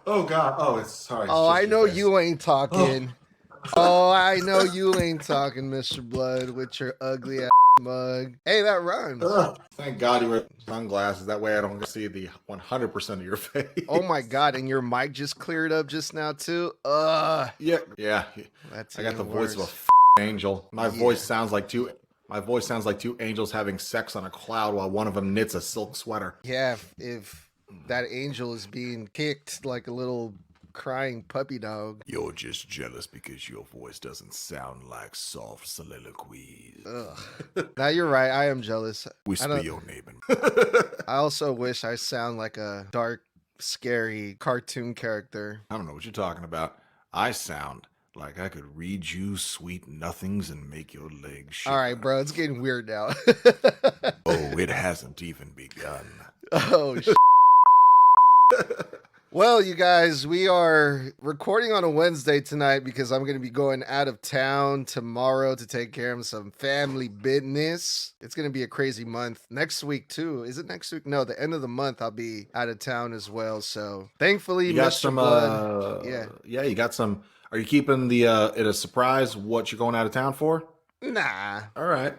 Oh God. Oh, it's sorry. It's Oh, just I your know face. you ain't talking. Oh, I know you ain't talking, Mr. Bludd, with your ugly ass mug. Hey, that rhymes. Thank God you wear sunglasses. That way I don't see the 100% of your face. Oh my God, and your mic just cleared up just now too. Yeah. That's I got the even voice of a worse. angel. My Yeah. voice sounds like two. My voice sounds like two angels having sex on a cloud while one of them knits a silk sweater. Yeah, if that angel is being kicked like a little crying puppy dog. You're just jealous because your voice doesn't sound like soft soliloquies. Ugh. Now you're right. I am jealous. Whisper your neighbor. I also wish I sound like a dark, scary cartoon character. I don't know what you're talking about. I sound like I could read you sweet nothings and make your legs shiver. All right, bro. It's getting weird now. Oh, it hasn't even begun. Oh, Well, you guys, we are recording on a Wednesday tonight because I'm going to be going out of town tomorrow to take care of some family business. It's going to be a crazy month. Next week, too. Is it next week? No, the end of the month, I'll be out of town as well. So thankfully, You got Mr. some, Bludd. yeah, you got some. Are you keeping the it a surprise what you're going out of town for? Nah. All right.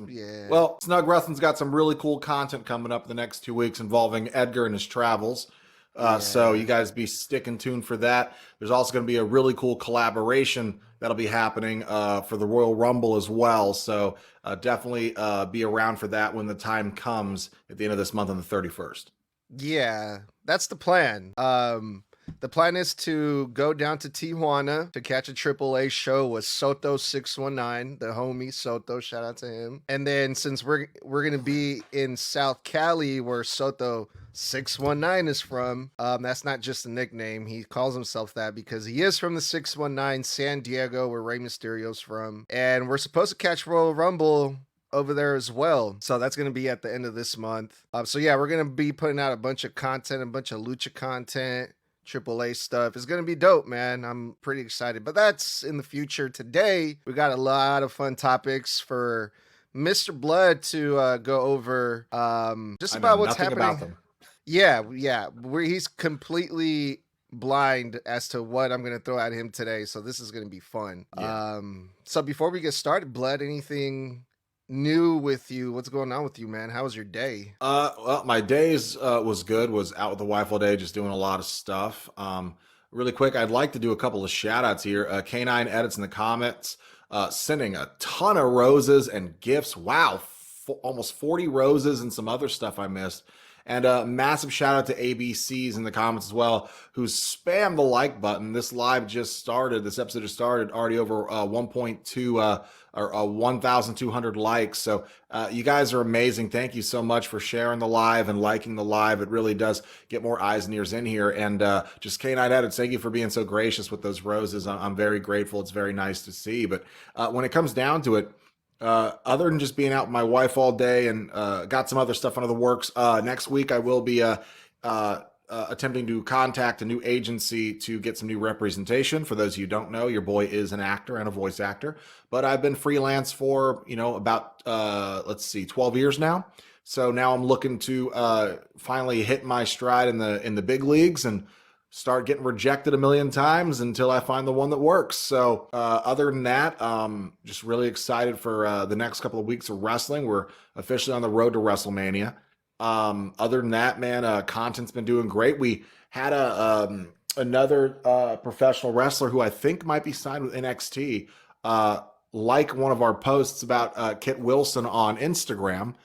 Yeah. Well, Snug Wrestling's got some really cool content coming up the next 2 weeks involving Edgar and his travels. So you guys be sticking tuned for that. There's also going to be a really cool collaboration that'll be happening for the Royal Rumble as well. So definitely be around for that when the time comes at the end of this month on the 31st. Yeah, that's the plan. The plan is to go down to Tijuana to catch a AAA show with Soto 619, the homie Soto. Shout out to him. And then since we're gonna be in South Cali, where Soto 619 is from, that's not just a nickname. He calls himself that because he is from the 619 San Diego, where Rey Mysterio's from. And we're supposed to catch Royal Rumble over there as well. So that's going to be at the end of this month. So yeah, we're going to be putting out a bunch of content, a bunch of lucha content, AAA stuff. It's going to be dope, man. I'm pretty excited, but that's in the future. Today, we got a lot of fun topics for Mr. Bludd to go over just about what's happening. About them. Yeah. Where he's completely blind as to what I'm going to throw at him today. So this is going to be fun. Yeah. So before we get started, Bludd, anything new with you? What's going on with you, man? How was your day? Well, my days was good. Was out with the wife all day, just doing a lot of stuff. Really quick, I'd like to do a couple of shout outs here. K9 Edits in the comments, sending a ton of roses and gifts. Wow, almost 40 roses and some other stuff I missed. And a massive shout out to ABCs in the comments as well, who spammed the like button. This live just started. This episode just started, already over 1.2 or 1,200 likes. So you guys are amazing. Thank you so much for sharing the live and liking the live. It really does get more eyes and ears in here. And just K9 Edits, thank you for being so gracious with those roses. I'm very grateful. It's very nice to see. But when it comes down to it, other than just being out with my wife all day and got some other stuff under the works, next week I will be attempting to contact a new agency to get some new representation. For those of you who don't know, your boy is an actor and a voice actor, but I've been freelance for, about 12 years now. So now I'm looking to finally hit my stride in the big leagues and start getting rejected a million times until I find the one that works. So other than that, just really excited for the next couple of weeks of wrestling. We're officially on the road to WrestleMania. Other than that, man, content's been doing great. We had another professional wrestler who I think might be signed with NXT, like one of our posts about Kit Wilson on Instagram.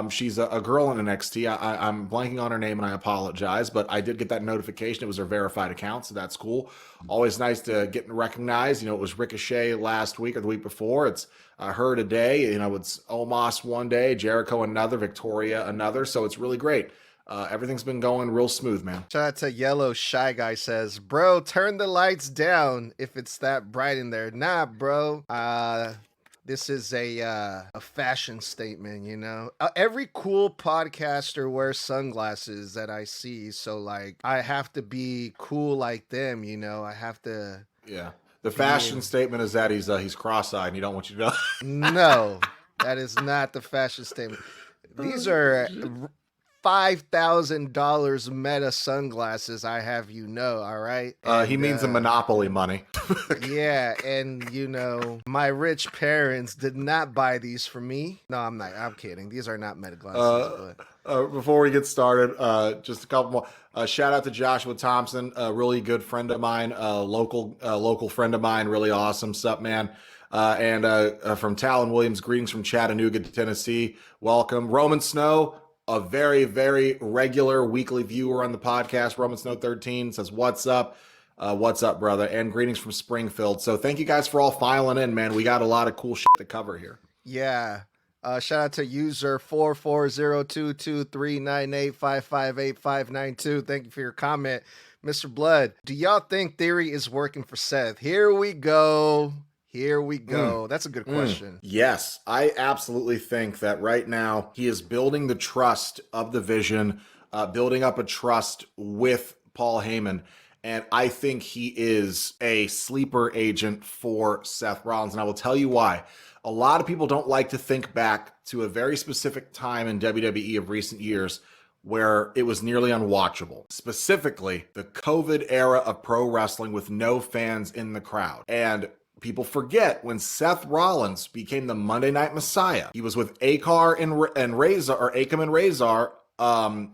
She's a girl in NXT. I'm blanking on her name and I apologize, but I did get that notification. It was her verified account, so that's cool. Always nice to get recognized. It was Ricochet last week or the week before. It's her today. It's Omos one day, Jericho another, Victoria another. So it's really great. Everything's been going real smooth, man. Shout out to Yellow Shy Guy says, bro, turn the lights down if it's that bright in there. Nah, bro. This is a fashion statement, every cool podcaster wears sunglasses that I see. So I have to be cool like them, I have to. Yeah. The fashion statement is that he's cross-eyed and you don't want you to know. No, that is not the fashion statement. These are $5,000 Meta sunglasses, I have you know, all right? He means the Monopoly money. Yeah, and my rich parents did not buy these for me. No, I'm not. I'm kidding. These are not Meta glasses, but Before we get started, just a couple more. Shout out to Joshua Thompson, a really good friend of mine, local friend of mine, really awesome. Sup, man? And from Talon Williams, greetings from Chattanooga, Tennessee. Welcome. Roman Snow, a very, very regular weekly viewer on the podcast. Roman Snow 13 says, "What's up? What's up, brother?" And greetings from Springfield. So thank you guys for all filing in, man. We got a lot of cool shit to cover here. yeah. Shout out to user 44022398558592. Thank you for your comment, Mr. Bludd. Do y'all think Theory is working for Seth? Here we go. That's a good question. Yes, I absolutely think that right now he is building the trust of the vision, building up a trust with Paul Heyman. And I think he is a sleeper agent for Seth Rollins. And I will tell you why. A lot of people don't like to think back to a very specific time in WWE of recent years where it was nearly unwatchable. Specifically, the COVID era of pro wrestling with no fans in the crowd. And people forget when Seth Rollins became the Monday Night Messiah. He was with Akam and Razor,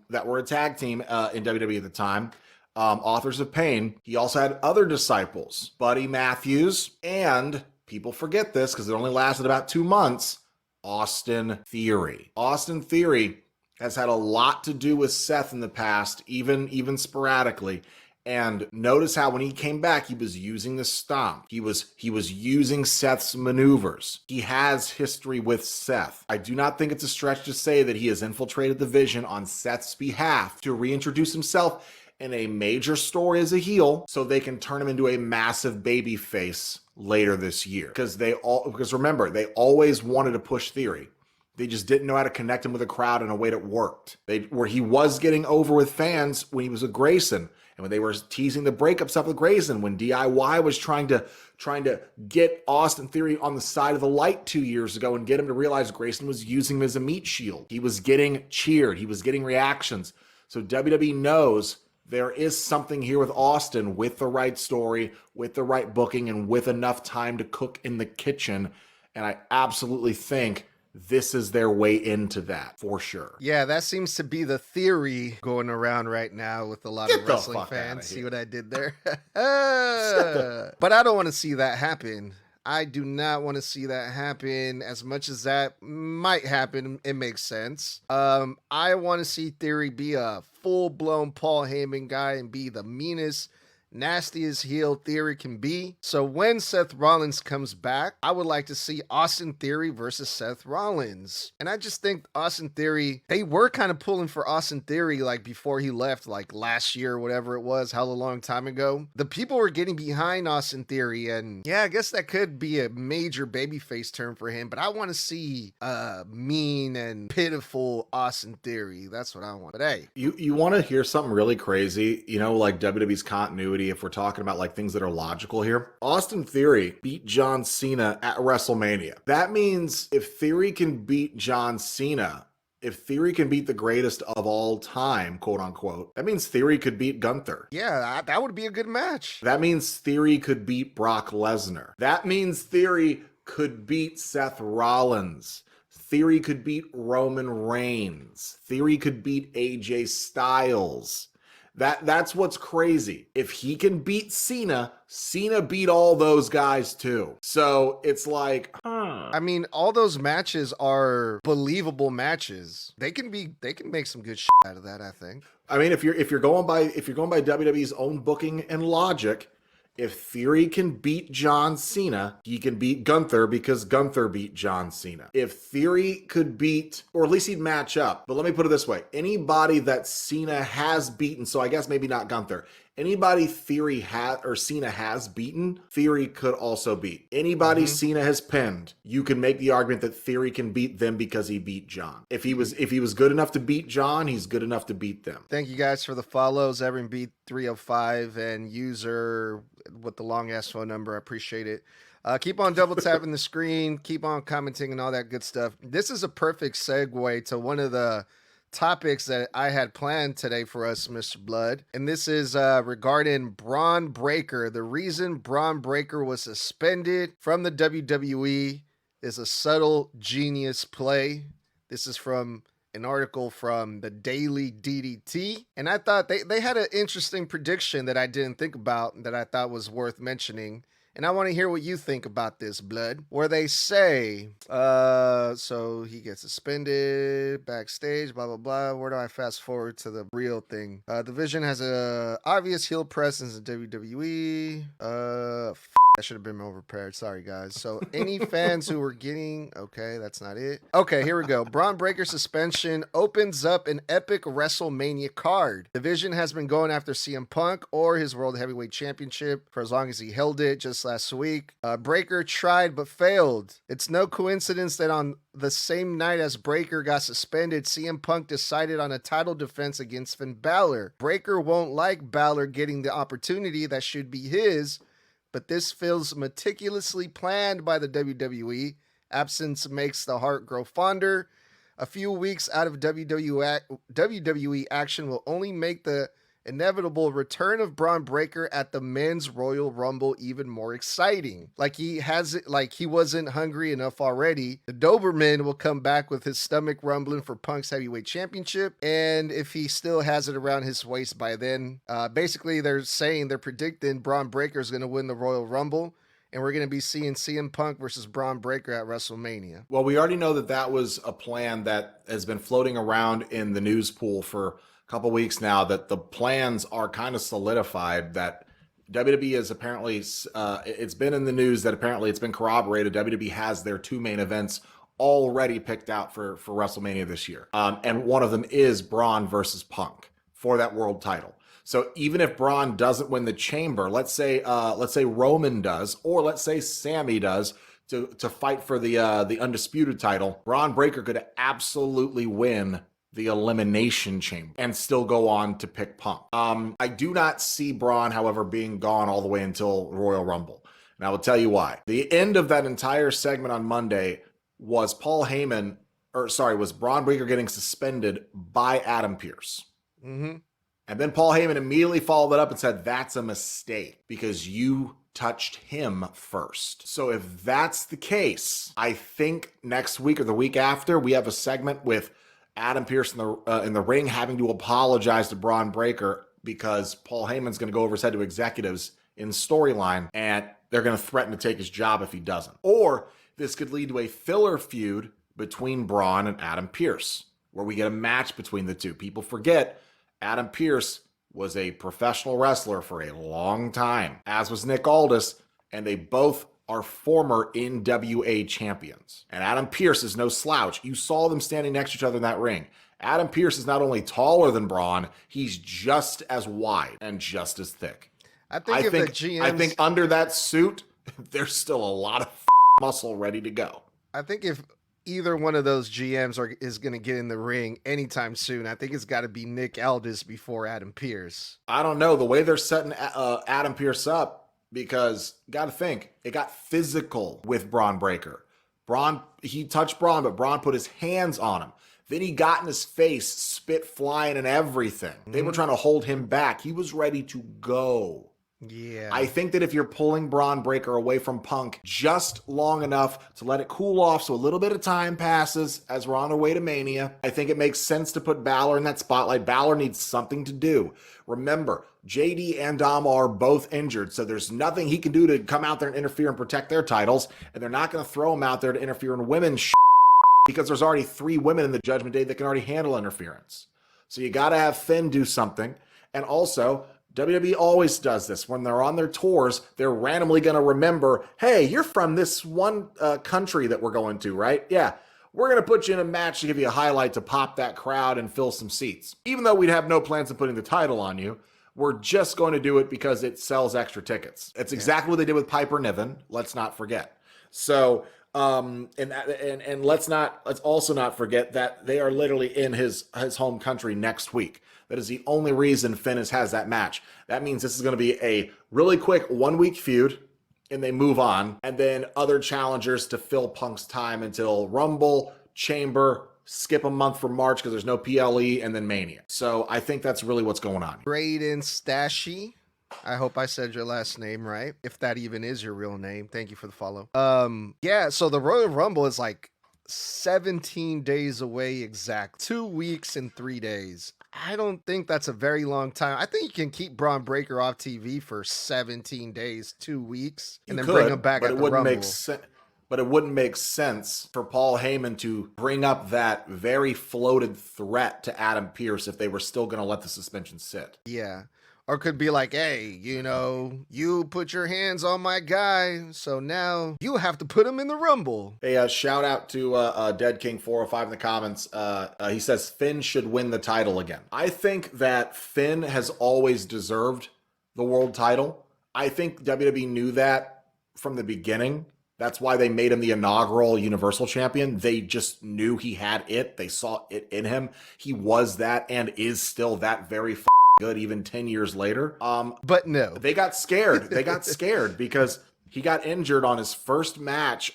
that were a tag team in WWE at the time. Authors of Pain. He also had other disciples, Buddy Matthews, and people forget this because it only lasted about 2 months, Austin Theory. Austin Theory has had a lot to do with Seth in the past, even sporadically. And notice how when he came back, he was using the stomp. He was using Seth's maneuvers. He has history with Seth. I do not think it's a stretch to say that he has infiltrated the vision on Seth's behalf to reintroduce himself in a major story as a heel so they can turn him into a massive baby face later this year. Because remember, they always wanted to push Theory. They just didn't know how to connect him with a crowd in a way that worked. Where he was getting over with fans when he was with Grayson, and when they were teasing the breakup stuff with Grayson, when DIY was trying to get Austin Theory on the side of the light 2 years ago and get him to realize Grayson was using him as a meat shield. He was getting cheered. He was getting reactions. So WWE knows there is something here with Austin with the right story, with the right booking, and with enough time to cook in the kitchen. And I absolutely think this is their way into that, for sure. Yeah, that seems to be the theory going around right now with a lot of wrestling fans. See what I did there? But I don't want to see that happen. I do not want to see that happen. As much as that might happen, it makes sense. I want to see Theory be a full-blown Paul Heyman guy and be the meanest, nastiest heel Theory can be. So when Seth Rollins comes back, I would like to see Austin Theory versus Seth Rollins. And I just think Austin Theory, they were kind of pulling for Austin Theory like before he left, like last year or whatever it was, hell a long time ago. The people were getting behind Austin Theory, and yeah, I guess that could be a major babyface turn for him, but I want to see mean and pitiful Austin Theory. That's what I want. But hey, you want to hear something really crazy, like WWE's continuity, if we're talking about like things that are logical here. Austin Theory beat John Cena at WrestleMania. That means if Theory can beat John Cena, if Theory can beat the greatest of all time, quote unquote, that means Theory could beat Gunther. Yeah, that would be a good match. That means Theory could beat Brock Lesnar. That means Theory could beat Seth Rollins. Theory could beat Roman Reigns. Theory could beat AJ Styles. That's what's crazy. If he can beat Cena, Cena beat all those guys too. So it's like, I mean, all those matches are believable matches. They can make some good shit out of that, I think. I mean, if you're going by WWE's own booking and logic, if Theory can beat John Cena, he can beat Gunther because Gunther beat John Cena. If Theory could beat, or at least he'd match up, but let me put it this way. Anybody that Cena has beaten, so I guess maybe not Gunther, anybody Theory Cena has beaten, Theory could also beat. Anybody Cena has pinned, you can make the argument that Theory can beat them because he beat John. If he was good enough to beat John, he's good enough to beat them. Thank you guys for the follows, Evan Beat 305 and user with the long ass phone number. I appreciate it. Keep on double tapping the screen, keep on commenting and all that good stuff. This is a perfect segue to one of the topics that I had planned today for us, Mr. Bludd. And this is regarding Bron Breakker. The reason Bron Breakker was suspended from the WWE is a subtle genius play. This is from an article from the Daily DDT. And I thought they had an interesting prediction that I didn't think about that I thought was worth mentioning. And I want to hear what you think about this, Bludd. Where they say, so he gets suspended backstage, blah, blah, blah. Where do I fast forward to the real thing? Division has a obvious heel presence in WWE. I should have been more prepared. Sorry, guys. So any fans who were getting... Okay, that's not it. Okay, here we go. Bron Breakker suspension opens up an epic WrestleMania card. Division has been going after CM Punk or his World Heavyweight Championship for as long as he held it just last week. Breakker tried but failed. It's no coincidence that on the same night as Breakker got suspended, CM Punk decided on a title defense against Finn Balor. Breakker won't like Balor getting the opportunity that should be his, but this feels meticulously planned by the WWE. Absence makes the heart grow fonder. A few weeks out of WWE action will only make the inevitable return of Bron Breakker at the Men's Royal Rumble even more exciting. Like he wasn't hungry enough already. The Doberman will come back with his stomach rumbling for Punk's heavyweight championship, and if he still has it around his waist by then, basically they're predicting Bron Breakker is going to win the Royal Rumble, and we're going to be seeing CM Punk versus Bron Breakker at WrestleMania. Well, we already know that was a plan that has been floating around in the news pool for couple weeks now, that the plans are kind of solidified, that WWE is apparently, it's been in the news that apparently it's been corroborated. WWE has their two main events already picked out for WrestleMania this year. And one of them is Braun versus Punk for that world title. So even if Braun doesn't win the chamber, let's say Roman does, or let's say Sammy does, to fight for the undisputed title, Bron Breakker could absolutely win the Elimination Chamber and still go on to pick Punk. I do not see Braun, however, being gone all the way until Royal Rumble. And I will tell you why. The end of that entire segment on Monday was was Bron Breakker getting suspended by Adam Pearce. Mm-hmm. And then Paul Heyman immediately followed it up and said, that's a mistake because you touched him first. So if that's the case, I think next week or the week after, we have a segment with Adam Pearce in the ring having to apologize to Bron Breakker because Paul Heyman's going to go over his head to executives in storyline, and they're going to threaten to take his job if he doesn't. Or this could lead to a filler feud between Braun and Adam Pearce, where we get a match between the two. People forget Adam Pearce was a professional wrestler for a long time, as was Nick Aldis, and they both are former NWA champions. And Adam Pearce is no slouch. You saw them standing next to each other in that ring. Adam Pearce is not only taller than Braun, he's just as wide and just as thick. I think under that suit, there's still a lot of muscle ready to go. I think if either one of those GMs is going to get in the ring anytime soon, I think it's got to be Nick Aldis before Adam Pearce. I don't know. The way they're setting Adam Pearce up, because got to think, it got physical with Bron Breakker. He touched Braun, but Braun put his hands on him. Then he got in his face, spit flying and everything. Mm-hmm. They were trying to hold him back. He was ready to go. Yeah. I think that if you're pulling Bron Breakker away from Punk just long enough to let it cool off so a little bit of time passes as we're on our way to Mania, I think it makes sense to put Balor in that spotlight. Balor needs something to do. Remember, JD and Dom are both injured, so there's nothing he can do to come out there and interfere and protect their titles, and they're not going to throw him out there to interfere in women's because there's already 3 women in the Judgment Day that can already handle interference. So you got to have Finn do something. And also, WWE always does this. When they're on their tours, they're randomly going to remember, hey, you're from this one country that we're going to, right? Yeah. We're going to put you in a match to give you a highlight to pop that crowd and fill some seats. Even though we'd have no plans of putting the title on you, we're just going to do it because it sells extra tickets. It's exactly what they did with Piper Niven. Let's not forget. So, let's also not forget that they are literally in his home country next week. That is the only reason Finn has that match. That means this is going to be a really quick 1-week feud, and they move on, and then other challengers to fill Punk's time until Rumble, Chamber, skip a month for March because there's no PLE, and then Mania. So I think that's really what's going on. Braden Stashy. I hope I said your last name right. If that even is your real name. Thank you for the follow. Yeah, so the Royal Rumble is like 17 days away exact. 2 weeks and 3 days. I don't think that's a very long time. I think you can keep Bron Breakker off TV for 17 days, 2 weeks, and then bring him back at the Rumble. But it wouldn't make sense for Paul Heyman to bring up that very floated threat to Adam Pearce if they were still going to let the suspension sit. Yeah. Or could be like, hey, you know, you put your hands on my guy, so now you have to put him in the Rumble. Hey, shout out to Dead King 405 in the comments. He says Finn should win the title again. I think that Finn has always deserved the world title. I think WWE knew that from the beginning. That's why they made him the inaugural Universal Champion. They just knew he had it. They saw it in him. He was that and is still that very good even 10 years later. But no. They got scared. They got scared because he got injured on his first match,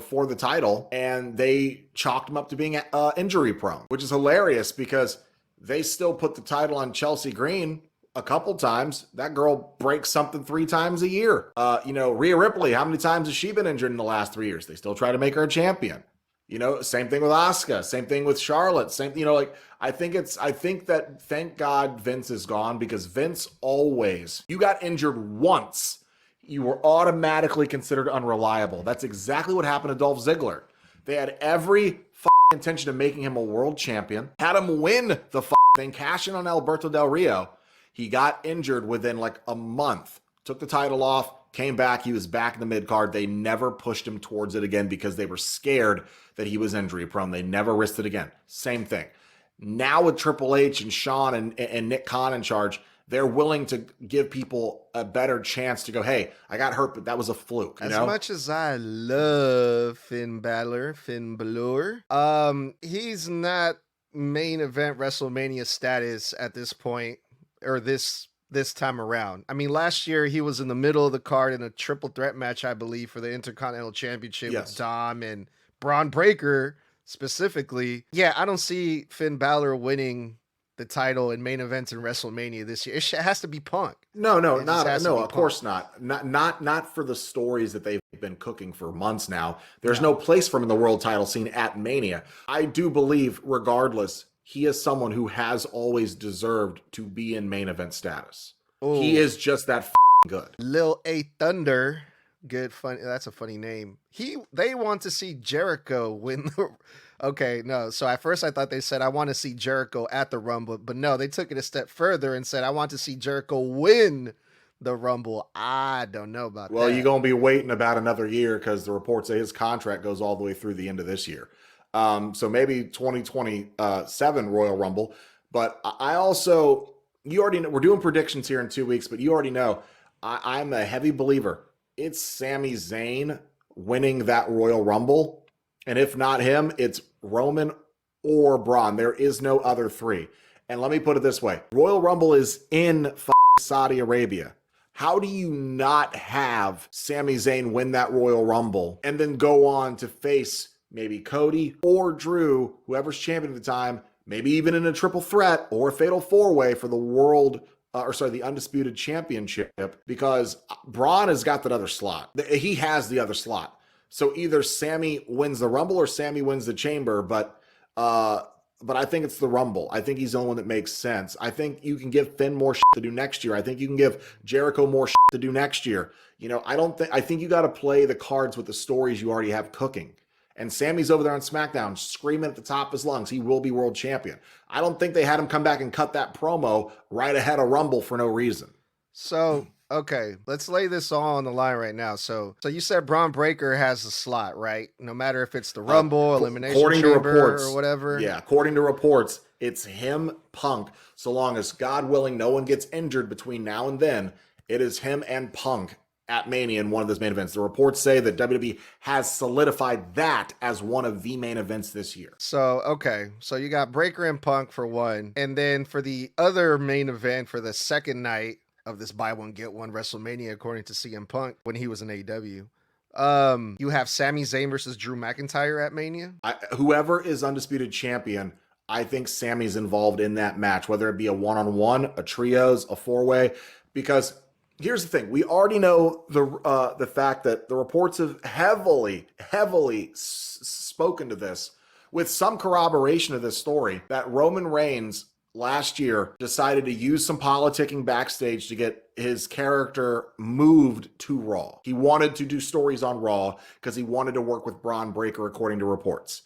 for the title, and they chalked him up to being injury prone, which is hilarious because they still put the title on Chelsea Green a couple times. That girl breaks something 3 times a year. Rhea Ripley, how many times has she been injured in the last 3 years? They still try to make her a champion. Same thing with Asuka, same thing with Charlotte, I think that thank God Vince is gone, because Vince always, you got injured once, you were automatically considered unreliable. That's exactly what happened to Dolph Ziggler. They had every intention of making him a world champion, had him win the thing, cash in on Alberto Del Rio. He got injured within like a month, took the title off, came back. He was back in the mid card. They never pushed him towards it again because they were scared that he was injury prone. They never risked it again. Same thing. Now with Triple H and Shawn and Nick Khan in charge, they're willing to give people a better chance to go, hey, I got hurt, but that was a fluke. As much as I love Finn Balor, he's not main event WrestleMania status at this point, or this time around. I mean, last year he was in the middle of the card in a triple threat match, I believe, for the Intercontinental Championship with Dom and Bron Breakker specifically. Yeah, I don't see Finn Balor winning the title in main events in WrestleMania this year. It has to be Punk. No, of course not. Not for the stories that they've been cooking for months now. There's no place for him in the world title scene at Mania. I do believe, regardless, he is someone who has always deserved to be in main event status. Ooh. He is just that good. Lil A Thunder, good, funny. That's a funny name. They want to see Jericho win the. Okay, no. So at first I thought they said I want to see Jericho at the Rumble, but no, they took it a step further and said I want to see Jericho win the Rumble. I don't know about that. Well, you're gonna be waiting about another year because the reports say his contract goes all the way through the end of this year. So maybe 2027 Royal Rumble. But I also, you already know, we're doing predictions here in 2 weeks, but you already know I'm a heavy believer. It's Sami Zayn winning that Royal Rumble. And if not him, it's Roman or Braun. There is no other 3. And let me put it this way. Royal Rumble is in Saudi Arabia. How do you not have Sami Zayn win that Royal Rumble and then go on to face maybe Cody or Drew, whoever's champion at the time, maybe even in a triple threat or a fatal 4-way for the the undisputed championship, because Braun has got that other slot. He has the other slot. So either Sami wins the Rumble or Sami wins the Chamber, but I think it's the Rumble. I think he's the only one that makes sense. I think you can give Finn more to do next year. I think you can give Jericho more to do next year. I think you got to play the cards with the stories you already have cooking. And Sami's over there on SmackDown screaming at the top of his lungs, he will be world champion. I don't think they had him come back and cut that promo right ahead of Rumble for no reason. So, okay, let's lay this all on the line right now. So you said Bron Breakker has a slot, right? No matter if it's the Rumble, Elimination Chamber, or whatever. Yeah, according to reports, it's him, Punk. So long as, God willing, no one gets injured between now and then, it is him and Punk at Mania in one of those main events. The reports say that WWE has solidified that as one of the main events this year. So, okay. So you got Breakker and Punk for one. And then for the other main event for the second night of this buy one, get one WrestleMania, according to CM Punk when he was in AEW, You have Sami Zayn versus Drew McIntyre at Mania. Whoever is undisputed champion, I think Sammy's involved in that match, whether it be a one-on-one, a trios, a four-way, because here's the thing. We already know the fact that the reports have heavily spoken to this with some corroboration of this story, that Roman Reigns last year decided to use some politicking backstage to get his character moved to Raw. He wanted to do stories on Raw because he wanted to work with Bron Breakker, according to reports.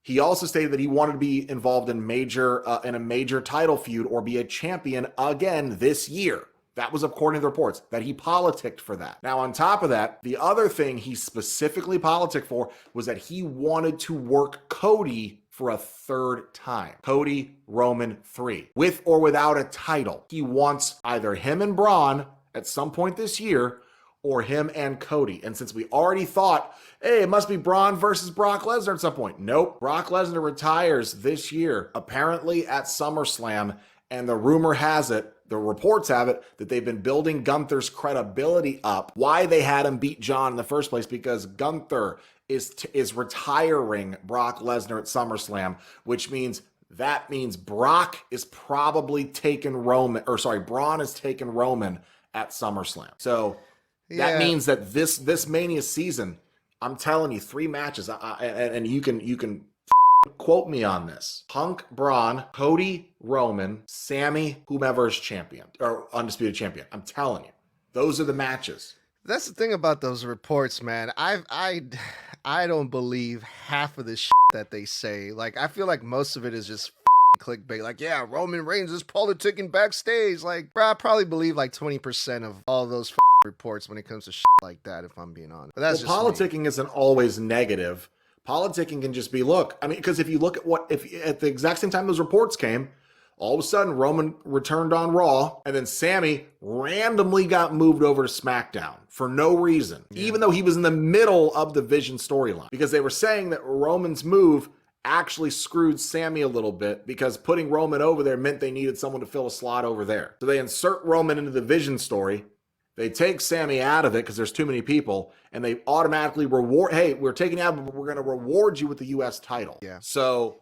He also stated that he wanted to be involved in a major title feud or be a champion again this year. That was according to the reports, that he politicked for that. Now, on top of that, the other thing he specifically politicked for was that he wanted to work Cody for a third time. Cody Roman 3, with or without a title. He wants either him and Braun at some point this year, or him and Cody. And since we already thought, hey, it must be Braun versus Brock Lesnar at some point. Nope. Brock Lesnar retires this year, apparently at SummerSlam. And the rumor has it, the reports have it, that they've been building Gunther's credibility up. Why they had him beat John in the first place, because Gunther is retiring Brock Lesnar at SummerSlam, which means Brock is probably taking Braun is taking Roman at SummerSlam. So that means that this Mania season, I'm telling you, 3 matches, and you can quote me on this. Punk, Braun, Cody, Roman, Sammy, whomever is champion or undisputed champion. I'm telling you, those are the matches. That's the thing about those reports, man. I don't believe half of the shit that they say. Like, I feel like most of it is just clickbait. Like, yeah, Roman Reigns is politicking backstage. Like, bro, I probably believe like 20% of all those reports when it comes to shit like that, if I'm being honest. But that's just politicking isn't always negative. Politicking can just be, look, I mean, because if you look at if at the exact same time those reports came, all of a sudden Roman returned on Raw, and then Sammy randomly got moved over to SmackDown for no reason, even though he was in the middle of the Vision storyline, because they were saying that Roman's move actually screwed Sammy a little bit, because putting Roman over there meant they needed someone to fill a slot over there. So they insert Roman into the Vision story. They take Sammy out of it because there's too many people, and they automatically reward, hey, we're taking you out, but we're going to reward you with the U.S. title. Yeah. So,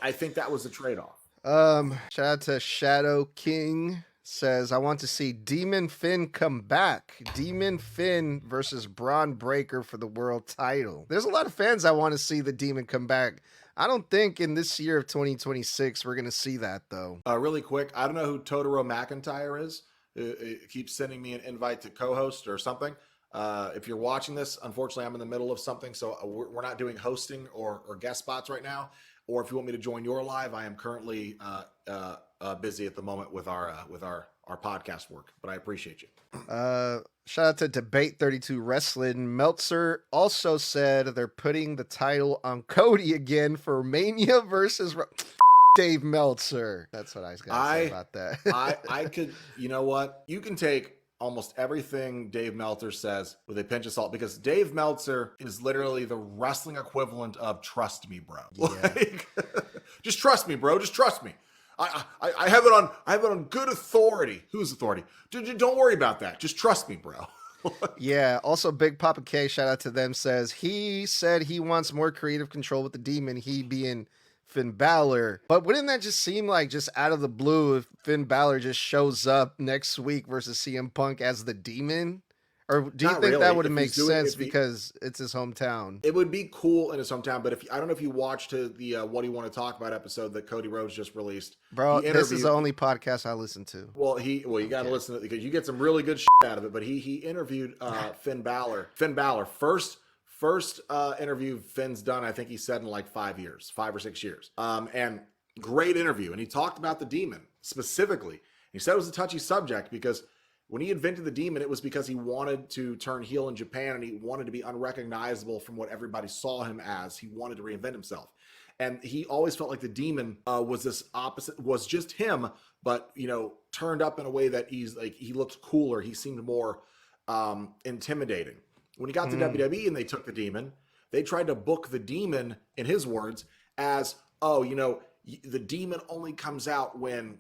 I think that was the trade-off. Shout out to Shadow King. Says, I want to see Demon Finn come back. Demon Finn versus Bron Breakker for the world title. There's a lot of fans that want to see the Demon come back. I don't think in this year of 2026 we're going to see that, though. Really quick, I don't know who Totoro McIntyre is. It keeps sending me an invite to co-host or something. If you're watching this, unfortunately, I'm in the middle of something, so we're not doing hosting or guest spots right now. Or if you want me to join your live, I am currently busy at the moment with our podcast work. But I appreciate you. Shout out to Debate 32 Wrestling. Meltzer also said they're putting the title on Cody again for Mania versus Dave Meltzer. That's what I was going to say about that. I could, you know what? You can take almost everything Dave Meltzer says with a pinch of salt, because Dave Meltzer is literally the wrestling equivalent of trust me, bro. Yeah. Like, just trust me, bro. Just trust me. I have it on good authority. Whose authority? Don't worry about that. Just trust me, bro. Yeah. Also, Big Papa K, shout out to them, says he said he wants more creative control with the Demon, he being Finn Balor. But wouldn't that just seem like just out of the blue if Finn Balor just shows up next week versus CM Punk as the Demon? Or do you think that would make sense because it's his hometown? It would be cool in his hometown, but I don't know if you watched the What Do You Want to Talk About episode that Cody Rhodes just released. Bro, this is the only podcast I listen to. Well, you got to listen to it because you get some really good shit out of it. But he interviewed Finn Balor. Finn Balor, first interview Finn's done, I think he said, in like 5 or 6 years. And great interview. And he talked about the Demon specifically. He said it was a touchy subject because when he invented the Demon, it was because he wanted to turn heel in Japan and he wanted to be unrecognizable from what everybody saw him as. He wanted to reinvent himself. And he always felt like the Demon was just him, but, turned up in a way that he looked cooler. He seemed more intimidating. When he got to WWE and they took the Demon, they tried to book the Demon, in his words, as, the Demon only comes out when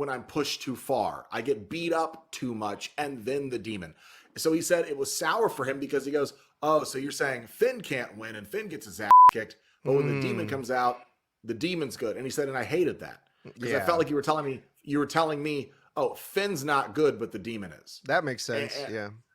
I'm pushed too far. I get beat up too much, and then the Demon. So he said it was sour for him because he goes, Oh, so you're saying Finn can't win and Finn gets his ass kicked, but when the demon comes out, the demon's good. And he said, and I hated that because I felt like you were telling me, oh, Finn's not good, but the demon is. That makes sense.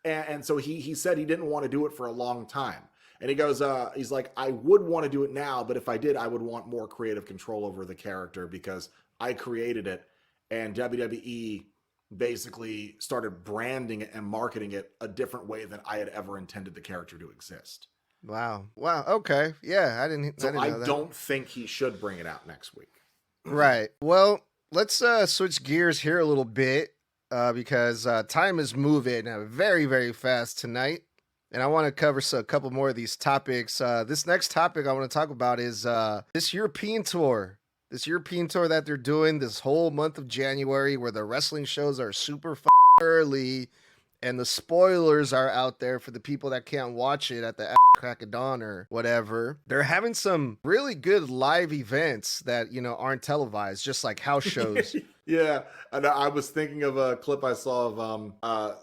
And so he said he didn't want to do it for a long time. And he goes, he's like, I would want to do it now, but if I did, I would want more creative control over the character because I created it, and WWE basically started branding it and marketing it a different way than I had ever intended the character to exist. Wow. Okay. Yeah, I didn't know that. Don't think he should bring it out next week. Right. Well, let's switch gears here a little bit because time is moving very, very fast tonight. And I want to cover a couple more of these topics. This next topic I want to talk about is this European tour. This European tour that they're doing this whole month of January, where the wrestling shows are super early and the spoilers are out there for the people that can't watch it at the crack of dawn or whatever. They're having some really good live events that, aren't televised, just like house shows. Yeah. And I was thinking of a clip I saw of,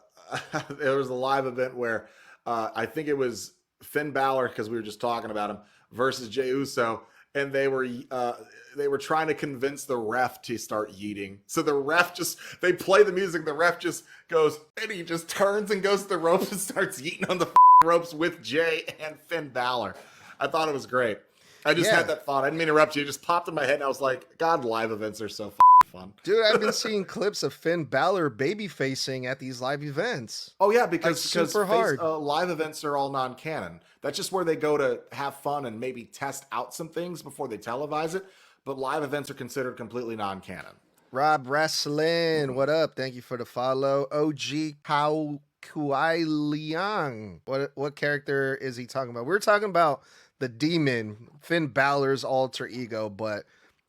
there was a live event where I think it was Finn Balor, because we were just talking about him, versus Jey Uso. And they were trying to convince the ref to start yeeting. So the ref they play the music. The ref just goes, and he just turns and goes to the ropes and starts yeeting on the ropes with Jey and Finn Balor. I thought it was great. I just had that thought. I didn't mean to interrupt you. It just popped in my head, and I was like, God, live events are so fun. Dude, I've been seeing clips of Finn Balor baby facing at these live events. Oh, yeah, because super hard. Live events are all non-canon. That's just where they go to have fun and maybe test out some things before they televise it. But live events are considered completely non-canon. Rob Wrestling, what up? Thank you for the follow. OG Kuai Liang. What character is he talking about? We're talking about the demon, Finn Balor's alter ego, but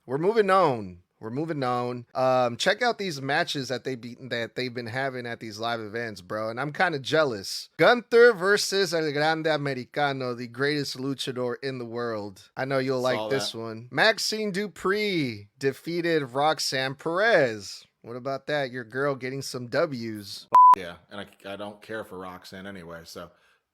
we're moving on. Check out these matches that they've been having at these live events, bro. And I'm kind of jealous. Gunther versus El Grande Americano, the greatest luchador in the world. I know you'll like this one. Maxine Dupree defeated Roxanne Perez. What about that? Your girl getting some W's. Yeah, and I don't care for Roxanne anyway, so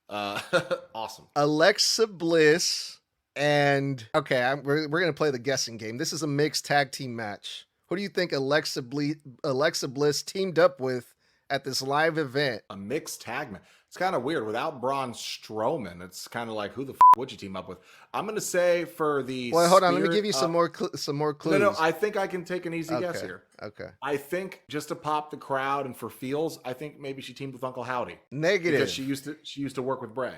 awesome. Alexa Bliss. And okay, we're gonna play the guessing game. This is a mixed tag team match. Who do you think Alexa Bliss teamed up with at this live event? A mixed tag match. It's kind of weird. Without Braun Strowman, it's kind of like, who the would you team up with? I'm gonna say for the. Well, hold on. Let me give you some more clues. No. I think I can take an easy guess here. Okay. I think just to pop the crowd and for feels, I think maybe she teamed with Uncle Howdy. Negative. Because she used to work with Bray.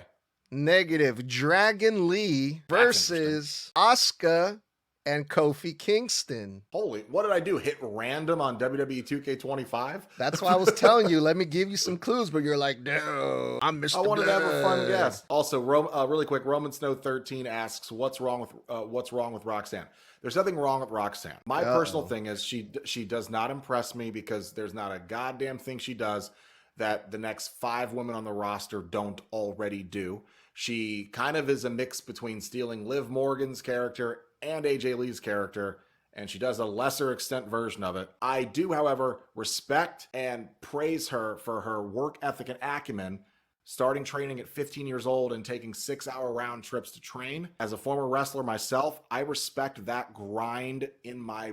Negative. Dragon Lee versus Asuka and Kofi Kingston. Holy, what did I do? Hit random on WWE 2K25? That's why I was telling you, let me give you some clues, but you're like, no, I'm Mr. I wanted Bludd. to have a fun guess. Also, really quick, Roman Snow 13 asks, what's wrong with Roxanne? There's nothing wrong with Roxanne. My personal thing is she does not impress me because there's not a goddamn thing she does that the next 5 women on the roster don't already do. She kind of is a mix between stealing Liv Morgan's character and AJ Lee's character, and she does a lesser extent version of it. I do, however, respect and praise her for her work ethic and acumen, starting training at 15 years old and taking 6-hour round trips to train. As a former wrestler myself, I respect that grind in my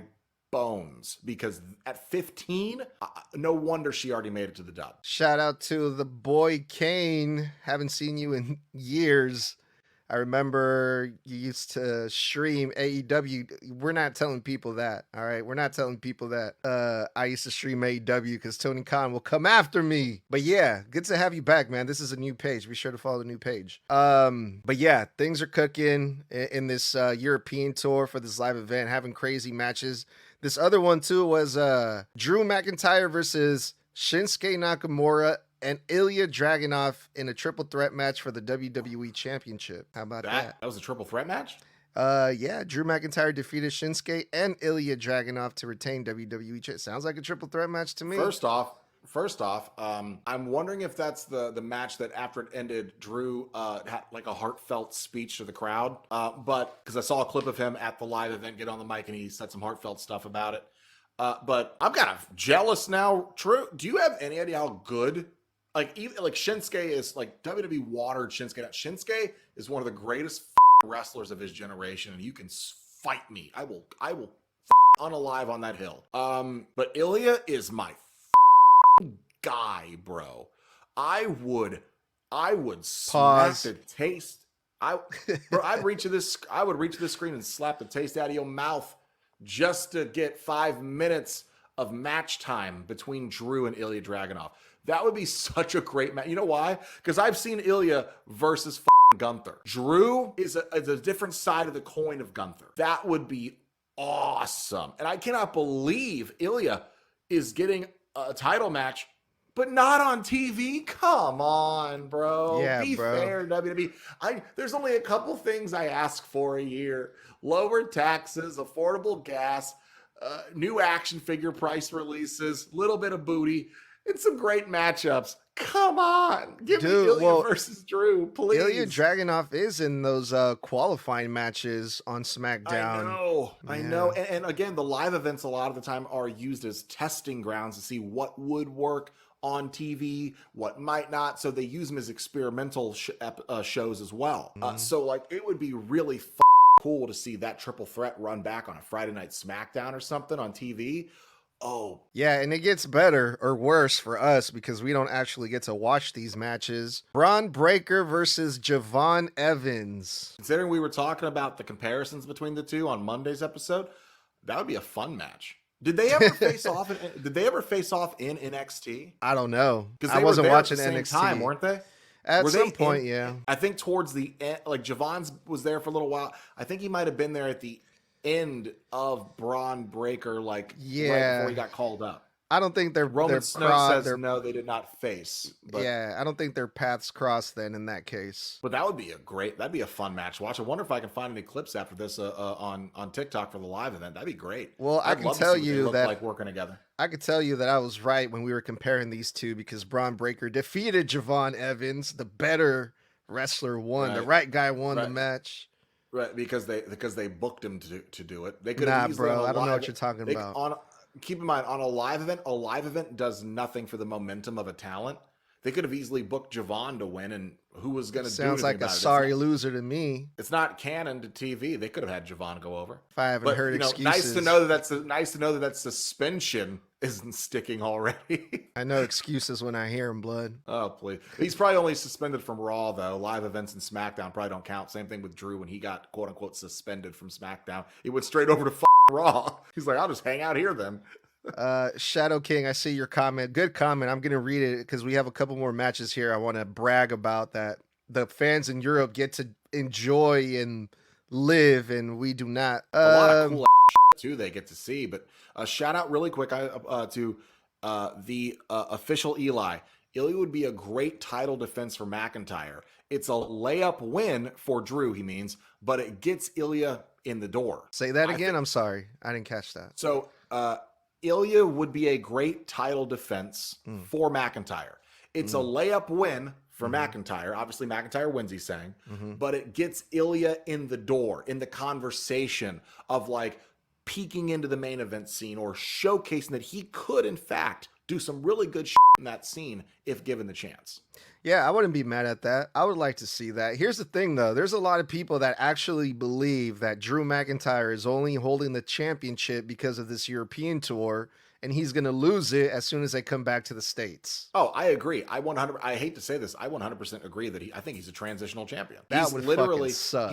bones, because at 15, no wonder she already made it to the dub. Shout out to the boy Kane. Haven't seen you in years. I remember you used to stream AEW. We're not telling people that, all right? We're not telling people that I used to stream AEW because Tony Khan will come after me. But yeah, good to have you back, man. This is a new page. Be sure to follow the new page. But yeah, things are cooking in this European tour for this live event, having crazy matches. This other one, too, was Drew McIntyre versus Shinsuke Nakamura and Ilya Dragunov in a triple threat match for the WWE Championship. How about that? That was a triple threat match? Yeah. Drew McIntyre defeated Shinsuke and Ilya Dragunov to retain WWE Championship. Sounds like a triple threat match to me. First off, I'm wondering if that's the match that after it ended, Drew had like a heartfelt speech to the crowd. But because I saw a clip of him at the live event get on the mic and he said some heartfelt stuff about it. But I'm kind of jealous now. Drew, do you have any idea how good Like even like Shinsuke is like WWE watered Shinsuke out. Shinsuke is one of the greatest wrestlers of his generation, and you can fight me. I will unalive on that hill. But Ilya is my guy, bro. I would smack the taste. I'd reach to this screen and slap the taste out of your mouth just to get 5 minutes of match time between Drew and Ilya Dragunov. That would be such a great match. You know why? Because I've seen Ilya versus Gunther. Drew is a different side of the coin of Gunther. That would be awesome. And I cannot believe Ilya is getting a title match, but not on TV. Come on, bro. Yeah, be fair, WWE. There's only a couple things I ask for a year: lower taxes, affordable gas, new action figure price releases, little bit of booty, and some great matchups. Come on, give me Ilya versus Drew, please. Ilya Dragunov is in those qualifying matches on SmackDown. I know. And again, the live events a lot of the time are used as testing grounds to see what would work on TV, what might not. So they use them as experimental shows as well. So like, it would be really cool to see that triple threat run back on a Friday night SmackDown or something on TV. Oh, yeah, and it gets better or worse for us because we don't actually get to watch these matches. Bron Breakker versus Javon Evans. Considering we were talking about the comparisons between the two on Monday's episode, that would be a fun match. Did they ever face off? Did they ever face off in NXT? I don't know. Because I wasn't watching at the NXT. same time, weren't they? At some point, yeah. I think towards the end, like Javon's was there for a little while. I think he might have been there at the end of Bron Breakker, like right before he got called up. I don't think they're Roman Snow says no, they did not face. But, yeah, I don't think their paths crossed then in that case. But that'd be a fun match to watch. I wonder if I can find any clips after this on TikTok for the live event. That'd be great. Well, I can tell you that like working together. I could tell you that I was right when we were comparing these two because Bron Breakker defeated Javon Evans, the better wrestler won. Right. The right guy won the match. Right, because they booked him to do it. They could have bro. I don't know what you're talking about. Keep in mind, on a live event does nothing for the momentum of a talent. They could have easily booked Javon to win, and who was going to do anything Sounds like a sorry loser to me. It's not canon to TV. They could have had Javon go over. If I haven't heard excuses. Nice to know that suspension isn't sticking already. I know excuses when I hear him, Bludd. Oh, please. He's probably only suspended from Raw, though. Live events in SmackDown probably don't count. Same thing with Drew when he got, quote-unquote, suspended from SmackDown. He went straight over to Raw. He's like, I'll just hang out here then. Shadow King, I see your comment. Good comment. I'm going to read it because we have a couple more matches here. I want to brag about that. The fans in Europe get to enjoy and live, and we do not. A lot of cool too they get to see. But shout out really quick to the official Eli. Ilya would be a great title defense for McIntyre. It's a layup win for Drew, he means, but it gets Ilya in the door. Say that again. I'm sorry. I didn't catch that. So Ilya would be a great title defense for McIntyre. It's a layup win for McIntyre. Obviously, McIntyre wins, he's saying. But it gets Ilya in the door, in the conversation of like peeking into the main event scene or showcasing that he could, in fact, do some really good shit in that scene if given the chance. Yeah, I wouldn't be mad at that. I would like to see that. Here's the thing, though. There's a lot of people that actually believe that Drew McIntyre is only holding the championship because of this European tour, and he's going to lose it as soon as they come back to the States. Oh, I agree. I hate to say this. I 100% agree that I think he's a transitional champion. That would literally suck.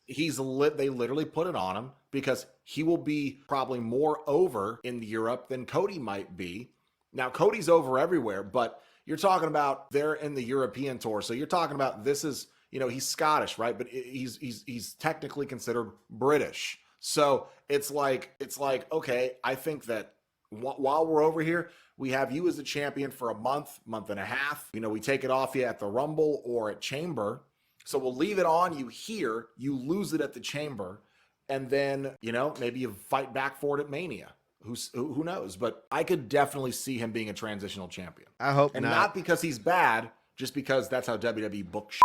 They literally put it on him because he will be probably more over in Europe than Cody might be. Now, Cody's over everywhere, but you're talking about they're in the European tour. So you're talking about this is, he's Scottish, right? But he's technically considered British. So it's like, okay, I think that while we're over here, we have you as the champion for a month and a half. We take it off you at the Rumble or at Chamber. So we'll leave it on you here. You lose it at the Chamber. And then, maybe you fight back for it at Mania. Who knows? But I could definitely see him being a transitional champion. I hope and not. not because he's bad, just because that's how WWE books.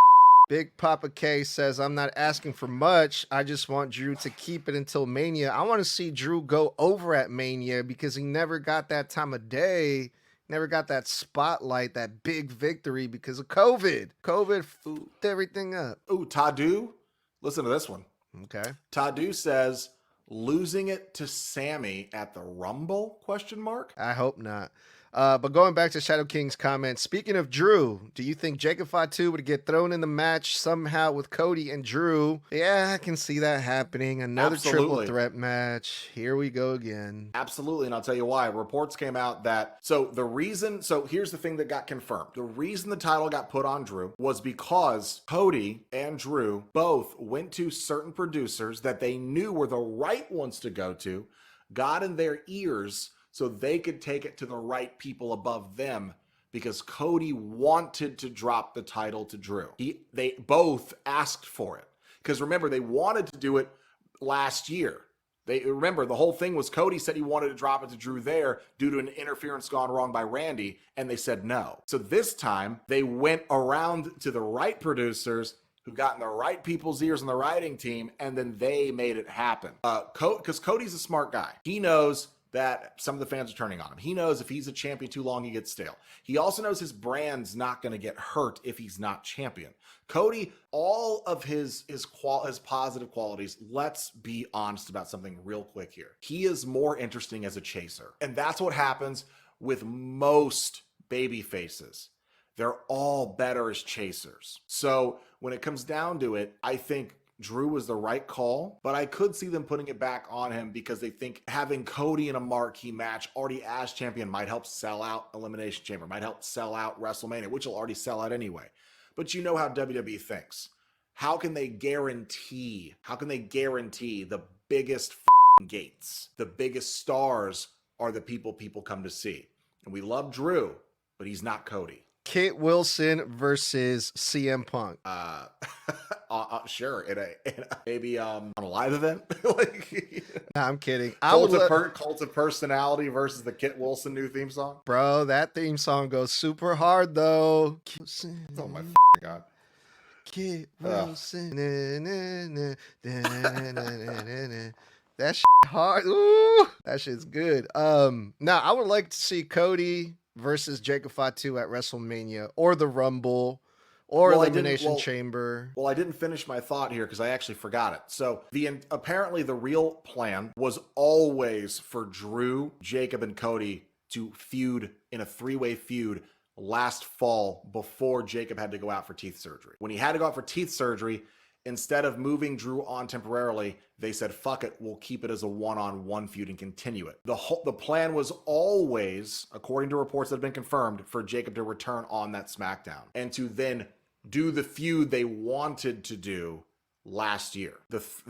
Big Papa K says, I'm not asking for much. I just want Drew to keep it until Mania. I want to see Drew go over at Mania because he never got that time of day Never got that spotlight, that big victory because of COVID. COVID fucked everything up. Ooh, Tadu. Listen to this one. Okay. Tadu says losing it to Sammy at the Rumble? Question mark. I hope not. But going back to Shadow King's comment, speaking of Drew, do you think Jacob Fatu would get thrown in the match somehow with Cody and Drew? Yeah, I can see that happening. Another triple threat match. Here we go again. Absolutely. And I'll tell you why. Reports came out that, so here's the thing that got confirmed. The reason the title got put on Drew was because Cody and Drew both went to certain producers that they knew were the right ones to go to, got in their ears so they could take it to the right people above them, because Cody wanted to drop the title to Drew. They both asked for it. Because remember, they wanted to do it last year. Remember, the whole thing was Cody said he wanted to drop it to Drew there due to an interference gone wrong by Randy, and they said no. So this time, they went around to the right producers who got in the right people's ears on the writing team, and then they made it happen. Because Cody's a smart guy. He knows that some of the fans are turning on him. He knows if he's a champion too long, he gets stale. He also knows his brand's not going to get hurt if he's not champion. Cody, all of his positive qualities, let's be honest about something real quick here. He is more interesting as a chaser. And that's what happens with most baby faces. They're all better as chasers. So when it comes down to it, I think Drew was the right call, but I could see them putting it back on him because they think having Cody in a marquee match already as champion might help sell out Elimination Chamber, might help sell out WrestleMania, which will already sell out anyway. But you know how WWE thinks. How can they guarantee the biggest gates, the biggest stars are the people come to see? And we love Drew, but he's not Cody. Kit Wilson versus CM Punk. Sure. In a maybe on a live event. Nah, I'm kidding. Cult of Personality versus the Kit Wilson new theme song. Bro, that theme song goes super hard though. Oh my God. Kit Wilson. That shit hard. Ooh, that shit's good. Now I would like to see Cody versus Jacob Fatu at WrestleMania or the Rumble or Elimination Chamber. Well, I didn't finish my thought here because I actually forgot it. So apparently the real plan was always for Drew, Jacob, and Cody to feud in a three-way feud last fall before Jacob had to go out for teeth surgery. When he had to go out for teeth surgery, instead of moving Drew on temporarily, they said, fuck it, we'll keep it as a one-on-one feud and continue it. The plan was always, according to reports that have been confirmed, for Jacob to return on that SmackDown and to then do the feud they wanted to do last year.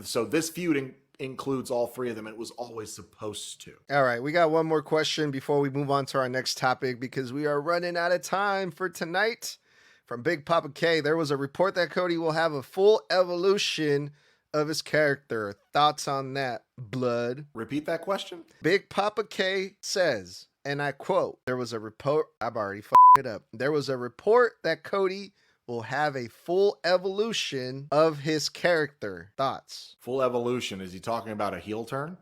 So this feud includes all three of them, and it was always supposed to. All right, we got one more question before we move on to our next topic because we are running out of time for tonight. From Big Papa K, there was a report that Cody will have a full evolution of his character. Thoughts on that, Bludd? Repeat that question. Big Papa K says, and I quote, there was a report, I've already f***ed it up. There was a report that Cody will have a full evolution of his character. Thoughts? Full evolution. Is he talking about a heel turn?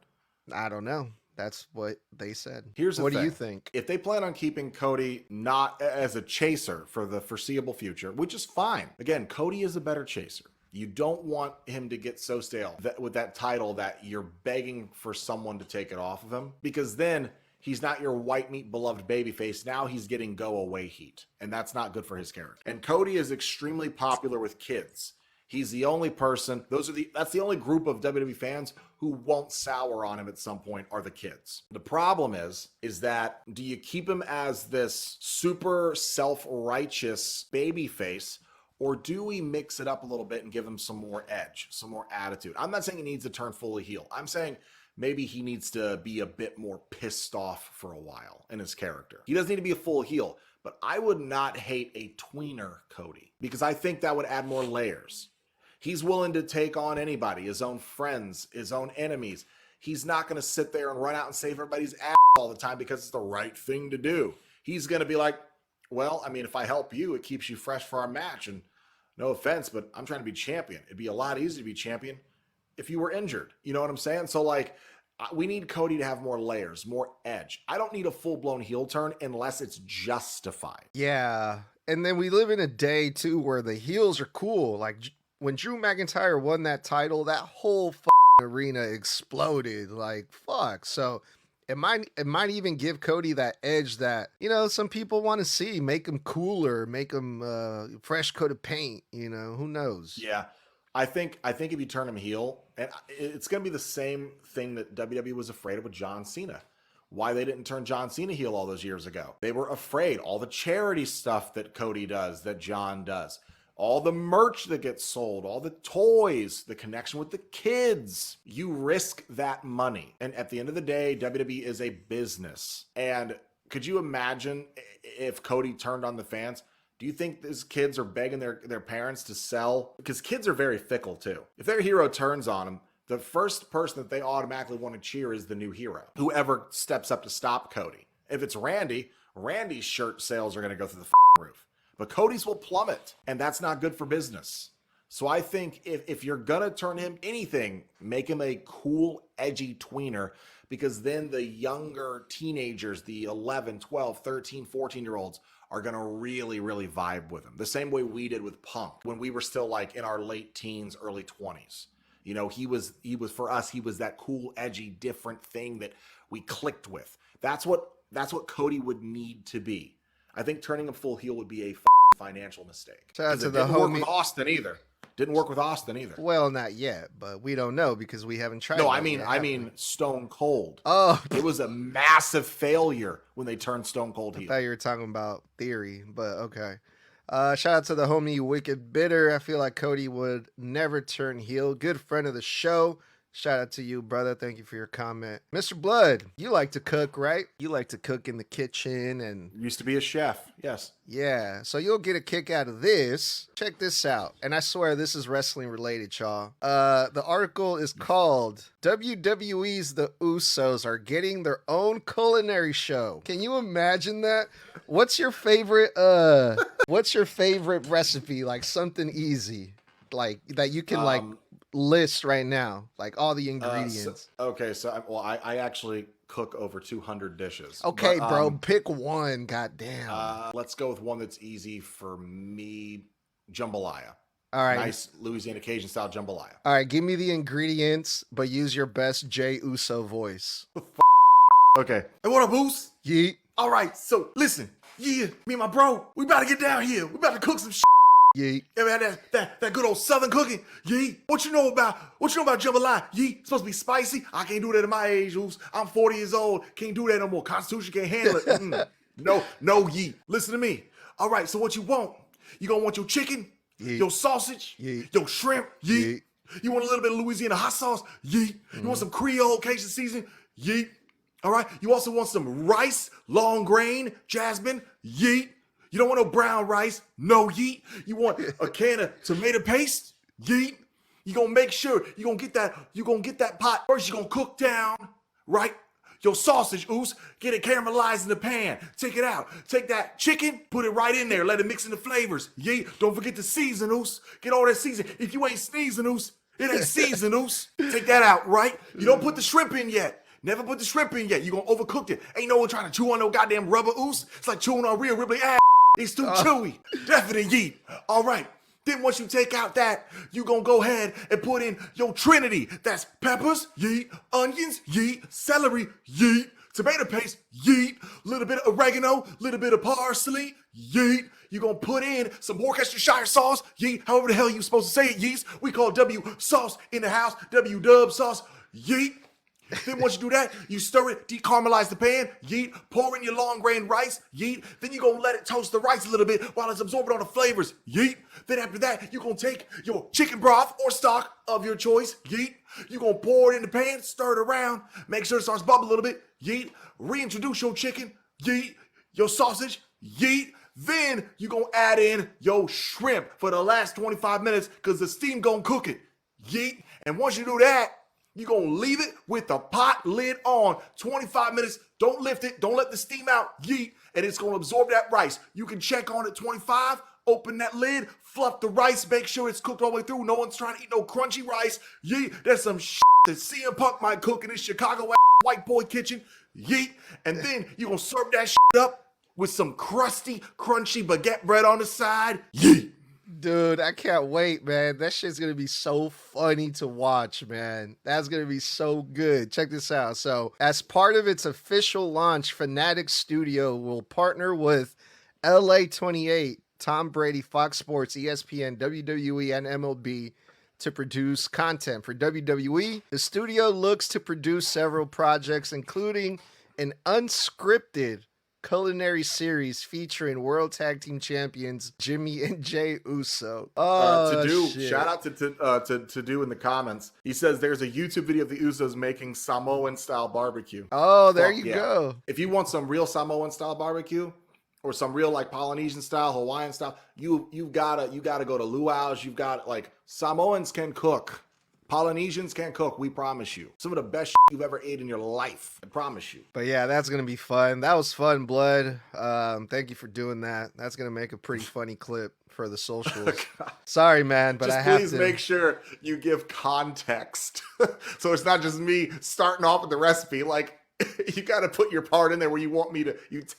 I don't know. That's what they said. Here's the thing. What do you think? If they plan on keeping Cody not as a chaser for the foreseeable future, which is fine. Again, Cody is a better chaser. You don't want him to get so stale with that title that you're begging for someone to take it off of him, because then he's not your white meat beloved babyface. Now he's getting go away heat, and that's not good for his character. And Cody is extremely popular with kids. He's the only person, that's the only group of WWE fans who won't sour on him at some point are the kids. The problem is that do you keep him as this super self-righteous babyface, or do we mix it up a little bit and give him some more edge, some more attitude? I'm not saying he needs to turn fully heel. I'm saying maybe he needs to be a bit more pissed off for a while in his character. He doesn't need to be a full heel, but I would not hate a tweener Cody because I think that would add more layers. He's willing to take on anybody, his own friends, his own enemies. He's not going to sit there and run out and save everybody's ass all the time because it's the right thing to do. He's going to be like, well, I mean, if I help you, it keeps you fresh for our match. And no offense, but I'm trying to be champion. It'd be a lot easier to be champion if you were injured. You know what I'm saying? So like, We need Cody to have more layers, more edge. I don't need a full-blown heel turn unless it's justified. Yeah. And then we live in a day too where the heels are cool. Like when Drew McIntyre won that title, that whole arena exploded. Like fuck. So it might even give Cody that edge that, you know, some people want to see. Make him cooler, make him fresh coat of paint, you know, who knows? Yeah. I think if you turn him heel, and it's going to be the same thing that WWE was afraid of with John Cena. Why they didn't turn John Cena heel all those years ago. They were afraid. All the charity stuff that Cody does, that John does, all the merch that gets sold, all the toys, the connection with the kids. You risk that money. And at the end of the day, WWE is a business. And could you imagine if Cody turned on the fans? Do you think these kids are begging their parents to sell? Because kids are very fickle too. If their hero turns on them, the first person that they automatically want to cheer is the new hero, whoever steps up to stop Cody. If it's Randy, Randy's shirt sales are going to go through the roof. But Cody's will plummet, and that's not good for business. So I think if you're going to turn him anything, make him a cool, edgy tweener, because then the younger teenagers, the 11, 12, 13, 14-year-olds, are going to really, really vibe with him. The same way we did with Punk when we were still like in our late teens, early 20s. You know, he was for us, he was that cool, edgy, different thing that we clicked with. That's what Cody would need to be. I think turning him full heel would be a financial mistake. Shout out to the didn't work homie. with Austin either. Didn't work with Austin either. Well, not yet, but we don't know because we haven't tried. No, that I mean, yet, I have mean we? Stone Cold. Oh, It was a massive failure when they turned Stone Cold I heel. thought you were talking about Theory, but okay. Shout out to the homie Wicked Bitter. I feel like Cody would never turn heel. Good friend of the show. Shout out to you, brother. Thank you for your comment. Mr. Bludd, you like to cook, right? You like to cook in the kitchen and Used to be a chef. Yes. yeah. So you'll get a kick out of this. Check this out. And I swear this is wrestling related, y'all. The article is called WWE's The Usos Are Getting Their Own Culinary Show. Can you imagine that? What's your favorite recipe? Like something easy. Like that you can like list right now, like all the ingredients. I actually cook over 200 dishes. Okay, But, bro, pick one. Goddamn. let's go with one that's easy for me. Jambalaya. All right. Nice Louisiana Cajun style jambalaya. All right, give me the ingredients, but use your best Jay Uso voice. Okay. Hey, what up, Boost? Yeet. All right, so listen. Yeah, me and my bro, we about to get down here. We about to cook some shit. Yeet. Yeah, man, that good old Southern cooking. Yeah. What you know about jambalaya? Yeah. It's supposed to be spicy. I can't do that at my age, Oops. I'm 40 years old. Can't do that no more. Constitution can't handle it. No, ye. Listen to me. All right, so what you want? You gonna want your chicken, Yeet. your sausage, Yeet. your shrimp, yeet. Yeet. You want a little bit of Louisiana hot sauce, yeet. You want some Creole Cajun seasoning, yeet. All right, you also want some rice, long grain, jasmine, yeet. You don't want no brown rice, no yeet. You want a can of tomato paste, yeet. You gonna make sure you gonna get that pot. First, you gonna cook down, right? Your sausage, Oos, get it caramelized in the pan. Take it out. Take that chicken, put it right in there. Let it mix in the flavors. Yeet. Don't forget to season, Oos. Get all that season. If you ain't sneezing, Oos, it ain't season, Oos. Take that out, right? You don't put the shrimp in yet. Never put the shrimp in yet. You gonna overcook it. Ain't no one trying to chew on no goddamn rubber, Oos. It's like chewing on real Ripley ass. It's too chewy. Definitely yeet. All right. Then once you take out that, you gonna go ahead and put in your trinity. That's peppers, yeet, onions, yeet, celery, yeet, tomato paste, yeet, little bit of oregano, little bit of parsley, yeet. You gonna put in some Worcestershire sauce, yeet, however the hell you supposed to say it, yeast. We call W sauce in the house, W dub sauce, yeet. Then once you do that, you stir it, decaramelize the pan, yeet, pour in your long grain rice, yeet. Then you're going to let it toast the rice a little bit while it's absorbing all the flavors, yeet. Then after that, you're going to take your chicken broth or stock of your choice, yeet. You're going to pour it in the pan, stir it around, make sure it starts bubbling a little bit, yeet. Reintroduce your chicken, yeet, your sausage, yeet. Then you're going to add in your shrimp for the last 25 minutes because the steam going to cook it, yeet. And once you do that, You're going to leave it with the pot lid on. 25 minutes. Don't lift it. Don't let the steam out. Yeet. And it's going to absorb that rice. You can check on at 25. Open that lid. Fluff the rice. Make sure it's cooked all the way through. No one's trying to eat no crunchy rice. Yeet. There's some shit that CM Punk might cook in his Chicago white boy kitchen. Yeet. And then you're going to serve that shit up with some crusty, crunchy baguette bread on the side. Yeet. Dude, I can't wait, man. That shit's gonna be so funny to watch, man. That's gonna be so good. Check this out. So, as part of its official launch, Fanatic Studio will partner with LA 28, Tom Brady, Fox Sports, ESPN, WWE, and MLB to produce content for WWE. The studio looks to produce several projects, including an unscripted culinary series featuring World Tag Team Champions Jimmy and Jey Uso. Shout out to do in the comments. He says there's a YouTube video of the Usos making Samoan style barbecue. Oh, there you go. If you want some real Samoan style barbecue or some real like Polynesian style, Hawaiian style, you gotta go to luau's. You've got like Samoans can cook. Polynesians can't cook, we promise you. Some of the best shit you've ever ate in your life, I promise you. But yeah, that's going to be fun. That was fun, Bludd. Thank you for doing that. That's going to make a pretty funny clip for the socials. Sorry, man, but just I have to. Please make sure you give context. So it's not just me starting off with the recipe. Like, you got to put your part in there where you want me to,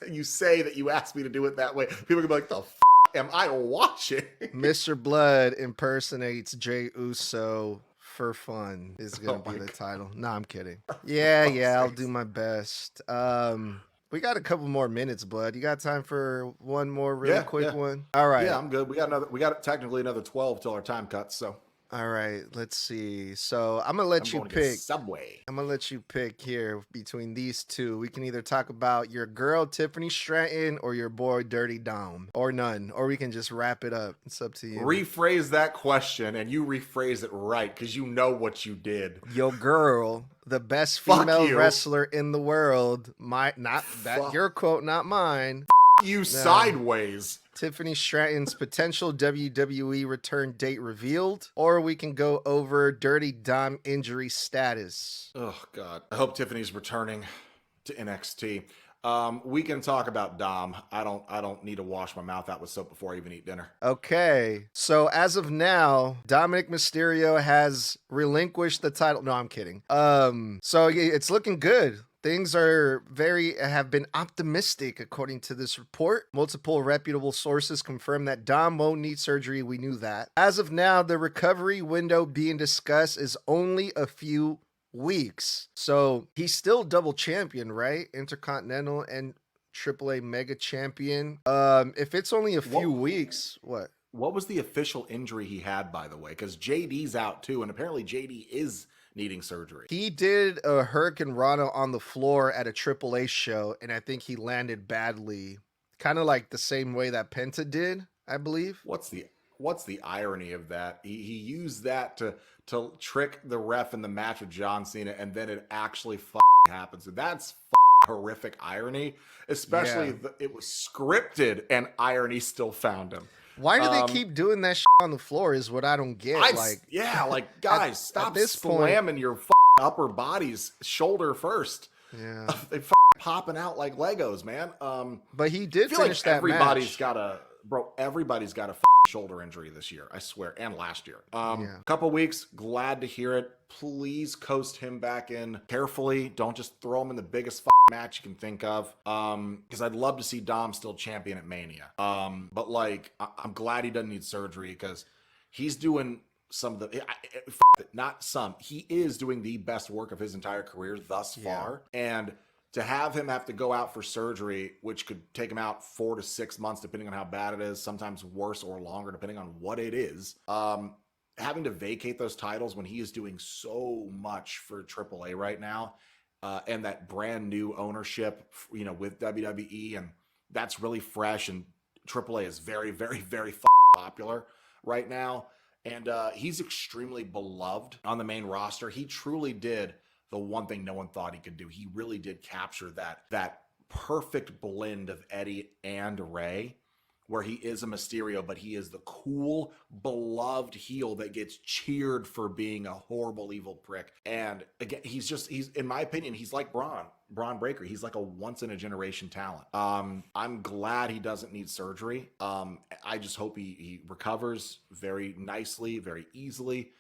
you say that you asked me to do it that way. People can be like, the f*** am I watching? Mr. Bludd impersonates Jey Uso for fun is gonna be the title. No, I'm kidding. Yeah, I'll do my best. We got a couple more minutes, Bludd. You got time for one more really quick one? All right. Yeah, I'm good. We got technically another 12 till our time cuts, so. All right, let's see. So I'm gonna let you pick. Subway. I'm gonna let you pick here between these two. We can either talk about your girl Tiffany Stratton or your boy Dirty Dom, or none, or we can just wrap it up. It's up to you. Rephrase that question, and you rephrase it right because you know what you did. Your girl, the best female wrestler in the world. Your quote, not mine. You sideways. Tiffany Stratton's potential WWE return date revealed, or we can go over Dirty Dom injury status. Oh God, I hope Tiffany's returning to NXT. We can talk about Dom. I don't need to wash my mouth out with soap before I even eat dinner. Okay, so as of now, Dominic Mysterio has relinquished the title. No, I'm kidding. So it's looking good. Things have been optimistic, according to this report. Multiple reputable sources confirm that Dom won't need surgery. We knew that. As of now, the recovery window being discussed is only a few weeks. So he's still double champion, right? Intercontinental and AAA mega champion. If it's only a few weeks, what? What was the official injury he had, by the way? Because JD's out too, and apparently JD is needing surgery. He did a Hurricane Rana on the floor at a AAA show, and I think he landed badly. Kind of like the same way that Penta did, I believe. What's the irony of that? He used that to trick the ref in the match with John Cena, and then it actually happens. And that's horrific irony, especially it was scripted and irony still found him. Why do they keep doing that shit on the floor is what I don't get. Guys, stop slamming your upper bodies shoulder first. Yeah. They popping out like Legos, man. But he did finish that match. Everybody's got a shoulder injury this year, I swear, and last year. Couple weeks, glad to hear it. Please coast him back in carefully. Don't just throw him in the biggest match you can think of. Because I'd love to see Dom still champion at Mania. But like, I'm glad he doesn't need surgery because he's doing he is doing the best work of his entire career thus far. And to have him have to go out for surgery, which could take him out 4 to 6 months, depending on how bad it is, sometimes worse or longer, depending on what it is. Having to vacate those titles when he is doing so much for AAA right now, and that brand new ownership, with WWE, and that's really fresh, and AAA is very, very, very popular right now. And he's extremely beloved on the main roster. He truly did the one thing no one thought he could do. He really did capture that perfect blend of Eddie and Ray, where he is a Mysterio, but he is the cool, beloved heel that gets cheered for being a horrible, evil prick. And again, he's in my opinion, he's like Bron Breakker. He's like a once in a generation talent. I'm glad he doesn't need surgery. I just hope he recovers very nicely, very easily.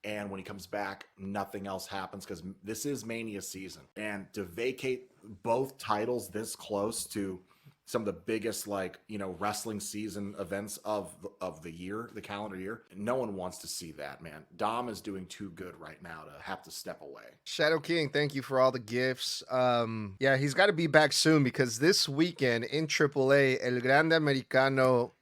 And when he comes back, nothing else happens, because this is Mania season. And to vacate both titles this close to some of the biggest, like, wrestling season events of the year, the calendar year, no one wants to see that, man. Dom is doing too good right now to have to step away. Shadow King, thank you for all the gifts. Yeah, he's got to be back soon, because this weekend in AAA, El Grande Americano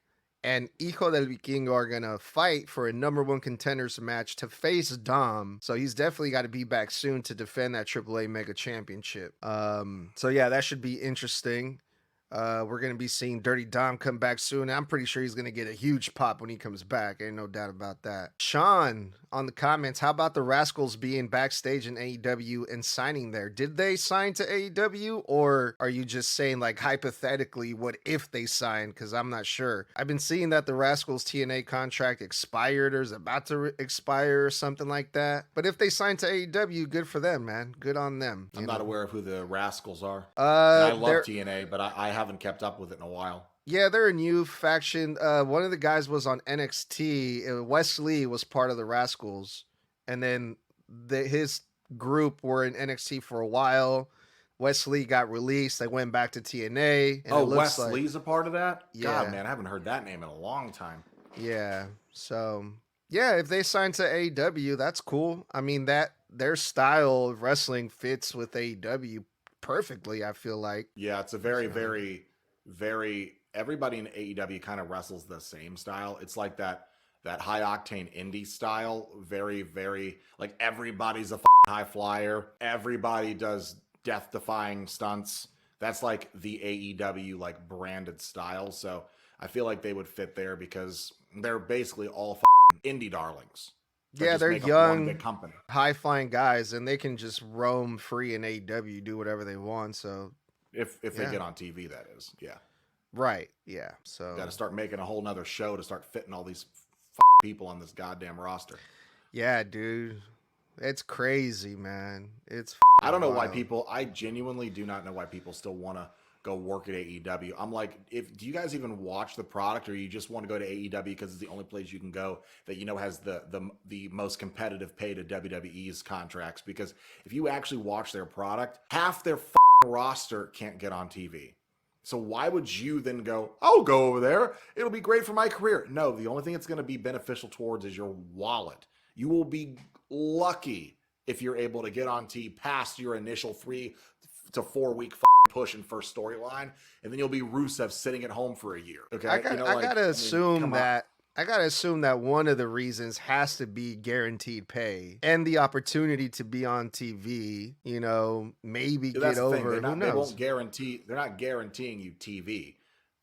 and Hijo del Vikingo are going to fight for a number one contenders match to face Dom. So he's definitely got to be back soon to defend that AAA Mega Championship. So yeah, that should be interesting. We're going to be seeing Dirty Dom come back soon. I'm pretty sure he's going to get a huge pop when he comes back. Ain't no doubt about that. Sean on the comments, how about the Rascals being backstage in AEW and signing there? Did they sign to AEW, or are you just saying, like, hypothetically, what if they signed? Because I'm not sure. I've been seeing that the Rascals TNA contract expired or is about to expire or something like that. But if they signed to AEW, good for them, man. Good on them. I'm not aware of who the Rascals are. I love TNA, but I haven't kept up with it in a while. Yeah, they're a new faction. One of the guys was on NXT. Wes Lee was part of the Rascals. And then his group were in NXT for a while. Wes Lee got released. They went back to TNA. And Wes Lee's a part of that? Yeah. God, man, I haven't heard that name in a long time. Yeah. So, yeah, if they sign to AEW, that's cool. I mean, their style of wrestling fits with AEW perfectly, I feel like. Yeah, it's a very, very everybody in AEW kind of wrestles the same style. It's like that high octane indie style. Very, very, like, everybody's a high flyer. Everybody does death defying stunts. That's like the AEW like branded style. So I feel like they would fit there because they're basically all indie darlings. Yeah, they're young, high-flying guys, and they can just roam free in AEW, do whatever they want. So, if they get on TV, that is, yeah, right, yeah. So, got to start making a whole nother show to start fitting all these people on this goddamn roster. Yeah, dude, it's crazy, man. I don't know why people. I genuinely do not know why people still want to go work at AEW. I'm like, do you guys even watch the product, or you just want to go to AEW because it's the only place you can go that has the most competitive pay to WWE's contracts? Because if you actually watch their product, half their roster can't get on TV. So why would you then go, I'll go over there, it'll be great for my career? No, the only thing it's going to be beneficial towards is your wallet. You will be lucky if you're able to get on TV past your initial 3 to 4 week push and first storyline, and then you'll be Rusev sitting at home for a year. Okay, I gotta assume that one of the reasons has to be guaranteed pay and the opportunity to be on TV. Maybe get over. Who knows? They won't guarantee. They're not guaranteeing you TV.